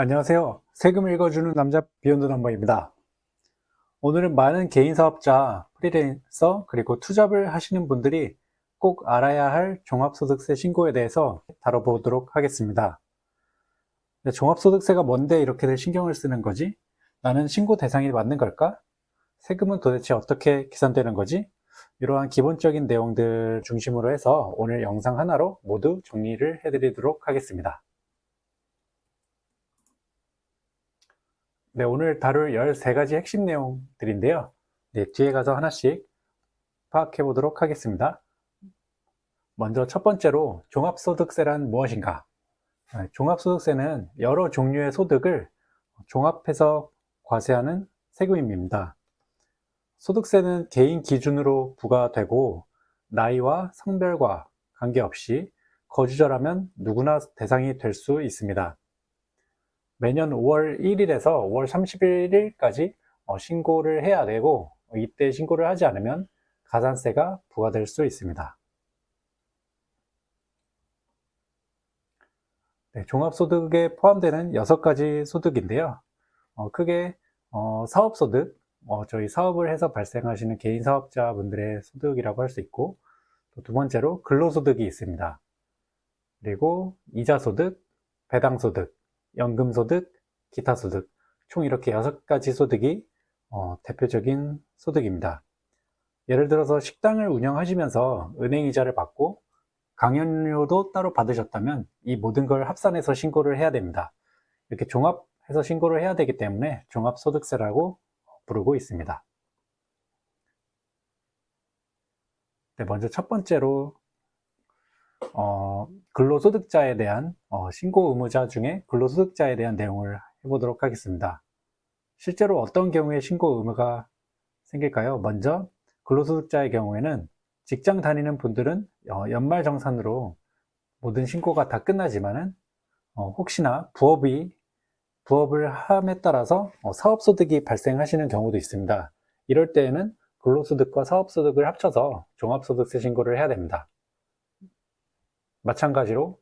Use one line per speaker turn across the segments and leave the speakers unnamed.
안녕하세요. 세금 읽어주는 남자 비욘드 넘버입니다. 오늘은 많은 개인사업자, 프리랜서, 그리고 투잡을 하시는 분들이 꼭 알아야 할 종합소득세 신고에 대해서 다뤄보도록 하겠습니다. 종합소득세가 뭔데 이렇게들 신경을 쓰는 거지? 나는 신고 대상이 맞는 걸까? 세금은 도대체 어떻게 계산되는 거지? 이러한 기본적인 내용들 중심으로 해서 오늘 영상 하나로 모두 정리를 해드리도록 하겠습니다. 네, 오늘 다룰 13가지 핵심 내용들인데요. 네, 뒤에 가서 하나씩 파악해 보도록 하겠습니다. 먼저 첫 번째로 종합소득세란 무엇인가? 종합소득세는 여러 종류의 소득을 종합해서 과세하는 세금입니다. 소득세는 개인 기준으로 부과되고 나이와 성별과 관계없이 거주자라면 누구나 대상이 될 수 있습니다. 매년 5월 1일에서 5월 31일까지 신고를 해야 되고 이때 신고를 하지 않으면 가산세가 부과될 수 있습니다. 네, 종합소득에 포함되는 6가지 소득인데요. 크게 사업소득, 저희 사업을 해서 발생하시는 개인 사업자분들의 소득이라고 할 수 있고, 또 두 번째로 근로소득이 있습니다. 그리고 이자소득, 배당소득, 연금소득, 기타소득, 총 이렇게 6가지 소득이 대표적인 소득입니다. 예를 들어서 식당을 운영하시면서 은행이자를 받고 강연료도 따로 받으셨다면 이 모든 걸 합산해서 신고를 해야 됩니다. 이렇게 종합해서 신고를 해야 되기 때문에 종합소득세라고 부르고 있습니다. 네, 먼저 첫 번째로 근로소득자에 대한 신고 의무자 중에 근로소득자에 대한 내용을 해보도록 하겠습니다. 실제로 어떤 경우에 신고 의무가 생길까요? 먼저 근로소득자의 경우에는 직장 다니는 분들은 연말정산으로 모든 신고가 다 끝나지만은 혹시나 부업을 함에 따라서 사업소득이 발생하시는 경우도 있습니다. 이럴 때에는 근로소득과 사업소득을 합쳐서 종합소득세 신고를 해야 됩니다. 마찬가지로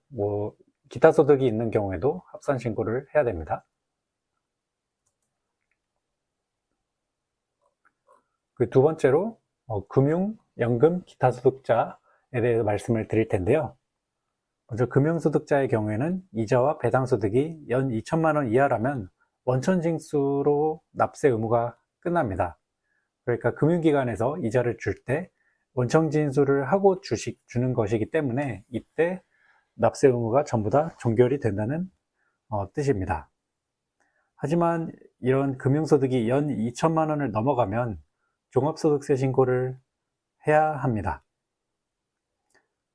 기타 소득이 있는 경우에도 합산 신고를 해야 됩니다. 그 두 번째로 금융, 연금, 기타 소득자에 대해서 말씀을 드릴 텐데요. 먼저 금융소득자의 경우에는 이자와 배당소득이 연 2천만 원 이하라면 원천징수로 납세 의무가 끝납니다. 그러니까 금융기관에서 이자를 줄 때 원천징수를 하고 주는 것이기 때문에 이때 납세 의무가 전부 다 종결이 된다는 뜻입니다. 하지만 이런 금융소득이 연 2천만 원을 넘어가면 종합소득세 신고를 해야 합니다.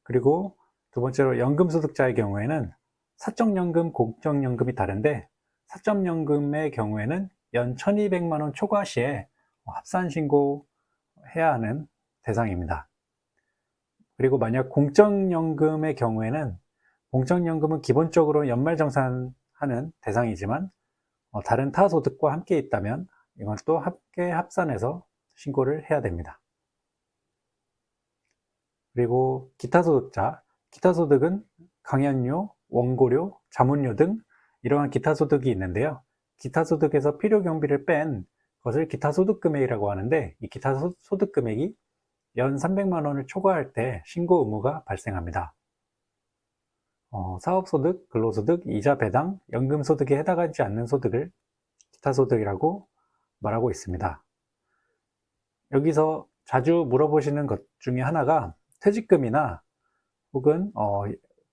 그리고 두 번째로 연금소득자의 경우에는 사적연금, 공적연금이 다른데 사적연금의 경우에는 연 1200만 원 초과 시에 합산 신고해야 하는 대상입니다. 그리고 만약 공적연금의 경우에는 공적연금은 기본적으로 연말정산하는 대상이지만 다른 타 소득과 함께 있다면 이건 또 함께 합산해서 신고를 해야 됩니다. 그리고 기타 소득자, 기타 소득은 강연료, 원고료, 자문료 등 이러한 기타 소득이 있는데요. 기타 소득에서 필요 경비를 뺀 것을 기타 소득 금액이라고 하는데 이 기타 소득 금액이 연 300만 원을 초과할 때 신고 의무가 발생합니다. 사업소득, 근로소득, 이자 배당, 연금소득에 해당하지 않는 소득을 기타소득이라고 말하고 있습니다. 여기서 자주 물어보시는 것 중에 하나가 퇴직금이나 혹은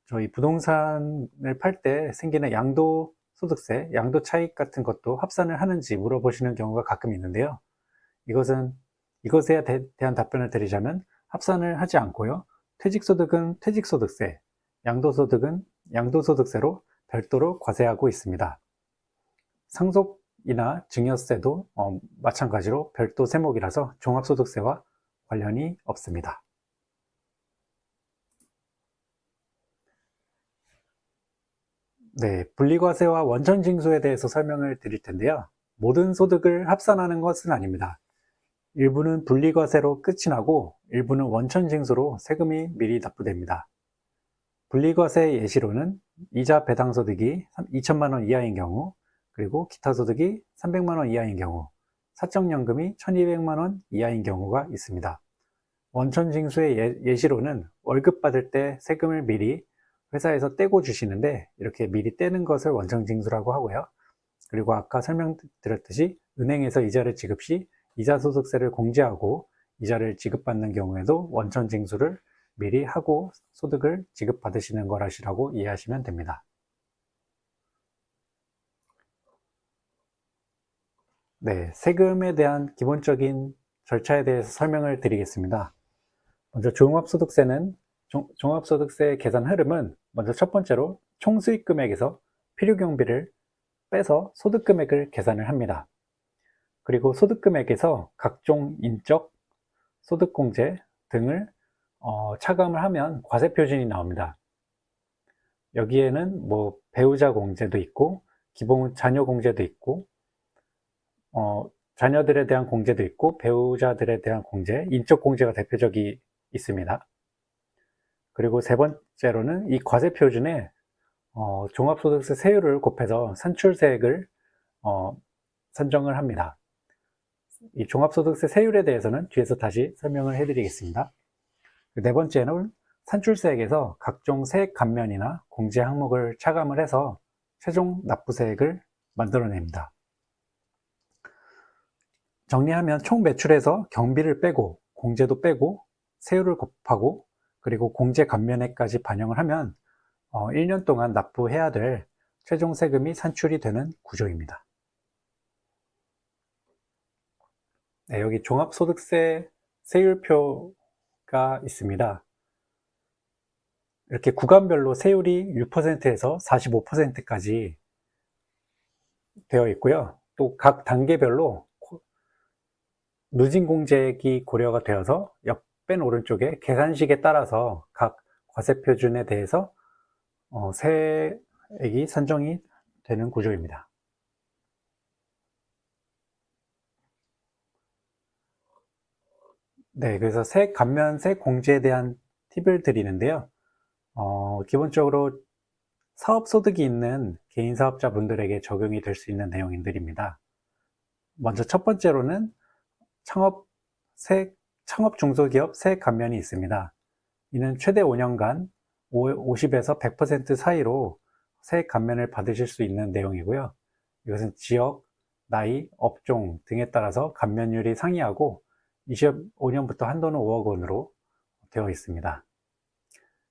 저희 부동산을 팔 때 생기는 양도소득세, 양도차익 같은 것도 합산을 하는지 물어보시는 경우가 가끔 있는데요. 이것에 대한 답변을 드리자면 합산을 하지 않고요. 퇴직소득은 퇴직소득세, 양도소득은 양도소득세로 별도로 과세하고 있습니다. 상속이나 증여세도 마찬가지로 별도 세목이라서 종합소득세와 관련이 없습니다. 네, 분리과세와 원천징수에 대해서 설명을 드릴 텐데요. 모든 소득을 합산하는 것은 아닙니다. 일부는 분리과세로 끝이 나고 일부는 원천징수로 세금이 미리 납부됩니다. 분리과세 예시로는 이자 배당소득이 2천만 원 이하인 경우 그리고 기타 소득이 300만 원 이하인 경우, 사적연금이 1200만 원 이하인 경우가 있습니다. 원천징수의 예시로는 월급 받을 때 세금을 미리 회사에서 떼고 주시는데 이렇게 미리 떼는 것을 원천징수라고 하고요. 그리고 아까 설명드렸듯이 은행에서 이자를 지급 시 이자소득세를 공제하고 이자를 지급받는 경우에도 원천징수를 미리 하고 소득을 지급받으시는 거라시라고 이해하시면 됩니다. 네, 세금에 대한 기본적인 절차에 대해서 설명을 드리겠습니다. 먼저 종합소득세 계산 흐름은 먼저 첫 번째로 총수익 금액에서 필요경비를 빼서 소득 금액을 계산을 합니다. 그리고 소득 금액에서 각종 인적, 소득공제 등을 차감을 하면 과세표준이 나옵니다. 여기에는 뭐 배우자 공제도 있고 기본 자녀 공제도 있고 자녀들에 대한 공제도 있고 배우자들에 대한 공제, 인적 공제가 대표적이 있습니다. 그리고 세 번째로는 이 과세표준에 종합소득세 세율을 곱해서 산출세액을 산정을 합니다. 이 종합소득세 세율에 대해서는 뒤에서 다시 설명을 해드리겠습니다. 네 번째는 산출세액에서 각종 세액 감면이나 공제 항목을 차감을 해서 최종 납부세액을 만들어냅니다. 정리하면 총 매출에서 경비를 빼고 공제도 빼고 세율을 곱하고 그리고 공제 감면액까지 반영을 하면 1년 동안 납부해야 될 최종 세금이 산출이 되는 구조입니다. 네, 여기 종합소득세 세율표가 있습니다. 이렇게 구간별로 세율이 6%에서 45%까지 되어 있고요. 또 각 단계별로 누진공제액이 고려가 되어서 옆bên 오른쪽에 계산식에 따라서 각 과세표준에 대해서 세액이 산정이 되는 구조입니다. 네, 그래서 세액 감면, 세액 공제에 대한 팁을 드리는데요. 기본적으로 사업소득이 있는 개인 사업자분들에게 적용이 될 수 있는 내용들입니다. 먼저 첫 번째로는 창업 중소기업 세액 감면이 있습니다. 이는 최대 5년간 50에서 100% 사이로 세액 감면을 받으실 수 있는 내용이고요. 이것은 지역, 나이, 업종 등에 따라서 감면율이 상이하고 25년부터 한도는 5억 원으로 되어 있습니다.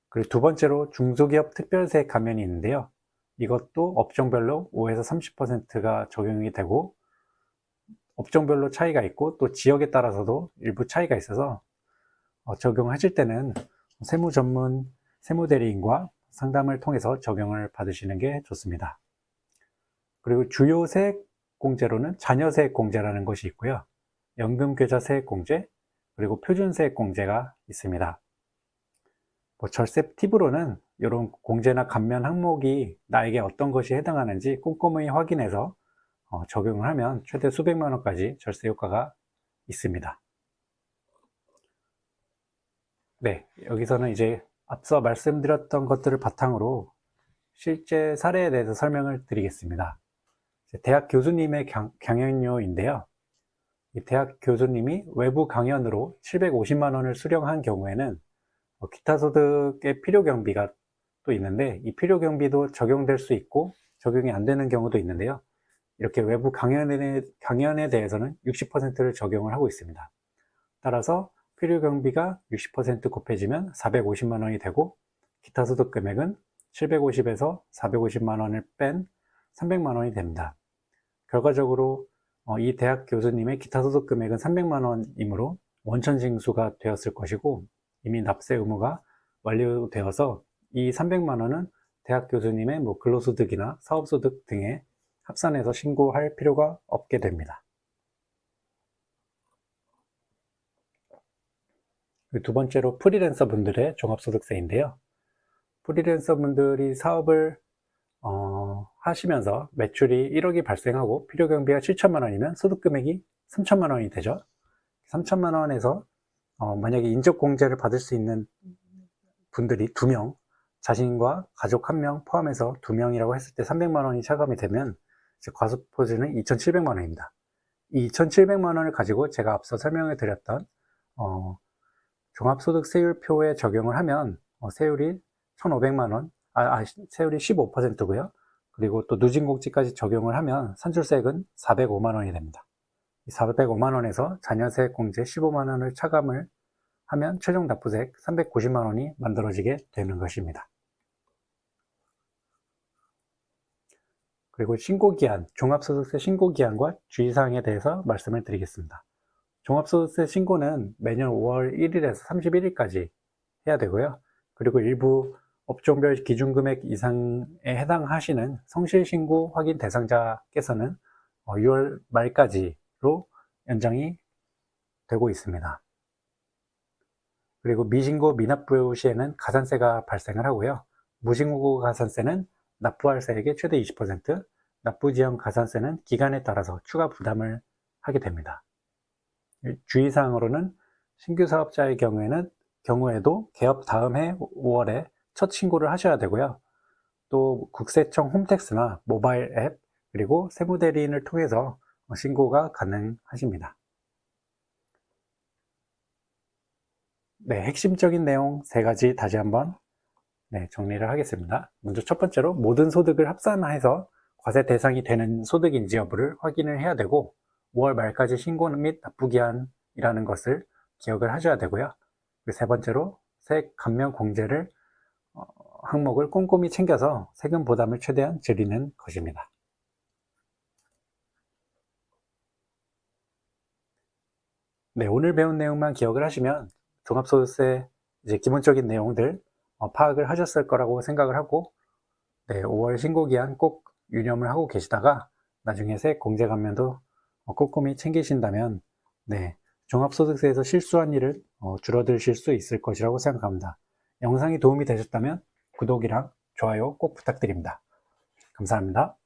그리고 두 번째로 중소기업 특별세액 감면이 있는데요. 이것도 업종별로 5에서 30%가 적용이 되고 업종별로 차이가 있고 또 지역에 따라서도 일부 차이가 있어서 적용하실 때는 세무 전문 세무대리인과 상담을 통해서 적용을 받으시는 게 좋습니다. 그리고 주요 세액 공제로는 자녀세액 공제라는 것이 있고요. 연금계좌 세액 공제, 그리고 표준 세액 공제가 있습니다. 절세 팁으로는 이런 공제나 감면 항목이 나에게 어떤 것이 해당하는지 꼼꼼히 확인해서 적용을 하면 최대 수백만 원까지 절세 효과가 있습니다. 네, 여기서는 이제 앞서 말씀드렸던 것들을 바탕으로 실제 사례에 대해서 설명을 드리겠습니다. 대학 교수님의 강연료인데요. 이 대학 교수님이 외부 강연으로 750만 원을 수령한 경우에는 기타 소득의 필요 경비가 또 있는데 이 필요 경비도 적용될 수 있고 적용이 안 되는 경우도 있는데요. 이렇게 외부 강연에 대해서는 60%를 적용을 하고 있습니다. 따라서 필요 경비가 60% 곱해지면 450만 원이 되고 기타 소득 금액은 750에서 450만 원을 뺀 300만 원이 됩니다. 결과적으로 이 대학 교수님의 기타 소득 금액은 300만 원이므로 원천징수가 되었을 것이고 이미 납세 의무가 완료되어서 이 300만 원은 대학 교수님의 근로소득이나 사업소득 등에 합산해서 신고할 필요가 없게 됩니다. 두 번째로 프리랜서 분들의 종합소득세인데요. 프리랜서 분들이 사업을 하시면서 매출이 1억이 발생하고 필요경비가 7천만 원이면 소득금액이 3천만 원이 되죠. 3천만 원에서 만약에 인적공제를 받을 수 있는 분들이 2명, 자신과 가족 1명 포함해서 2명이라고 했을 때 300만 원이 차감이 되면 과소포지는 2,700만 원입니다. 이 2,700만 원을 가지고 제가 앞서 설명해 드렸던 종합소득세율표에 적용을 하면 세율이 1,500만 원, 세율이 15%고요. 그리고 또 누진공제까지 적용을 하면 산출세액은 405만 원이 됩니다. 이 405만 원에서 자녀세액 공제 15만 원을 차감을 하면 최종 납부세액 390만 원이 만들어지게 되는 것입니다. 그리고 신고기한, 종합소득세 신고기한과 주의사항에 대해서 말씀을 드리겠습니다. 종합소득세 신고는 매년 5월 1일에서 31일까지 해야 되고요. 그리고 일부 업종별 기준금액 이상에 해당하시는 성실신고 확인 대상자께서는 6월 말까지로 연장이 되고 있습니다. 그리고 미신고 미납부 시에는 가산세가 발생을 하고요. 무신고 가산세는 납부할 세액의 최대 20%, 납부지연 가산세는 기간에 따라서 추가 부담을 하게 됩니다. 주의사항으로는 신규 사업자의 경우에도 개업 다음 해 5월에 첫 신고를 하셔야 되고요. 또 국세청 홈택스나 모바일 앱 그리고 세무대리인을 통해서 신고가 가능하십니다. 네, 핵심적인 내용 3가지 다시 한번 정리를 하겠습니다. 먼저 첫 번째로 모든 소득을 합산해서 과세 대상이 되는 소득인지 여부를 확인을 해야 되고 5월 말까지 신고 및 납부기한이라는 것을 기억을 하셔야 되고요. 세 번째로 세액 감면 공제를 항목을 꼼꼼히 챙겨서 세금 부담을 최대한 줄이는 것입니다. 네, 오늘 배운 내용만 기억을 하시면 종합소득세 기본적인 내용들 파악을 하셨을 거라고 생각을 하고 5월 신고기한 꼭 유념을 하고 계시다가 나중에 세액 공제 감면도 꼼꼼히 챙기신다면 종합소득세에서 실수한 일을 줄어드실 수 있을 것이라고 생각합니다. 영상이 도움이 되셨다면 구독이랑 좋아요 꼭 부탁드립니다. 감사합니다.